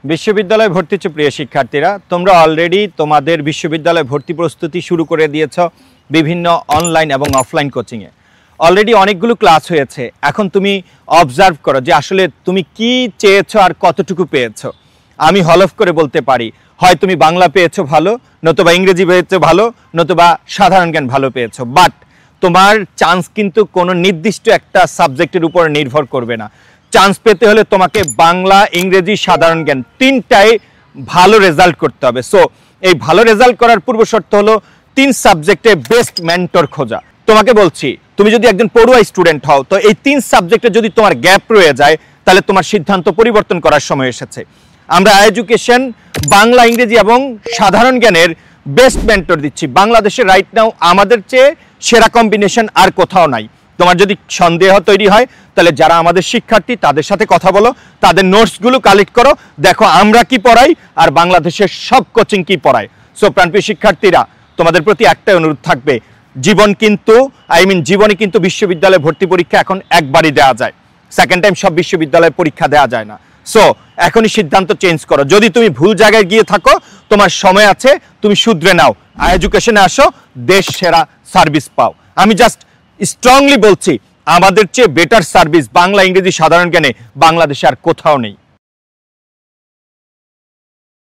বিশ্ববিদ্যালয়ে ভর্তি ইচ্ছুক প্রিয় শিক্ষার্থীরা, তোমরা অলরেডি তোমাদের বিশ্ববিদ্যালয়ে ভর্তি প্রস্তুতি শুরু করে দিয়েছ বিভিন্ন অনলাইন এবং অফলাইন কোচিংয়ে। অলরেডি অনেকগুলো ক্লাস হয়েছে। এখন তুমি অবজার্ভ করো যে আসলে তুমি কি চেয়েছো আর কতটুকু পেয়েছো। আমি হলফ করে বলতে পারি, হয় তুমি বাংলা পেয়েছো ভালো, নতুবা ইংরেজি পেয়েছো ভালো, নতুবা সাধারণ জ্ঞান ভালো পেয়েছো। বাট তোমার চান্স কিন্তু কোনো নির্দিষ্ট একটা সাবজেক্টের উপর নির্ভর করবে না। চান্স পেতে হলে তোমাকে বাংলা, ইংরেজি, সাধারণ জ্ঞান তিনটায় ভালো রেজাল্ট করতে হবে। সো এই ভালো রেজাল্ট করার পূর্ব শর্ত হলো 3 সাবজেক্টে বেস্ট মেন্টর খোঁজা। তোমাকে বলছি, তুমি যদি একজন পড়ুয়া স্টুডেন্ট হও, তো এই 3 সাবজেক্টে যদি তোমার গ্যাপ রয়ে যায়, তাহলে তোমার সিদ্ধান্ত পরিবর্তন করার সময় এসেছে। আমরা এডুকেশন, বাংলা, ইংরেজি এবং সাধারণ জ্ঞানের বেস্ট মেন্টর দিচ্ছি। বাংলাদেশে রাইট নাও আমাদের চেয়ে সেরা কম্বিনেশন আর কোথাও নাই। তোমার যদি সন্দেহ তৈরি হয়, তাহলে যারা আমাদের শিক্ষার্থী তাদের সাথে কথা বলো, তাদের নোটসগুলো কালেক্ট করো, দেখো আমরা কি পড়াই আর বাংলাদেশের সব কোচিং কি পড়ায়। সো প্রাণপ্রিয় শিক্ষার্থীরা, তোমাদের প্রতি একটাই অনুরোধ থাকবে, জীবনে কিন্তু বিশ্ববিদ্যালয়ে ভর্তি পরীক্ষা এখন একবারই দেওয়া যায়। সেকেন্ড টাইম সব বিশ্ববিদ্যালয়ে পরীক্ষা দেওয়া যায় না। সো এখনই সিদ্ধান্ত চেঞ্জ করো। যদি তুমি ভুল জায়গায় গিয়ে থাকো, তোমার সময় আছে, তুমি শুধরে নাও, এডুকেশনে আসো, দেশ সেরা সার্ভিস পাও। আমি জাস্ট স্ট্রংলি বলছি, আমাদের চেয়ে বেটার সার্ভিস বাংলা, ইংরেজি, সাধারণ জ্ঞানে বাংলাদেশে আর কোথাও নেই।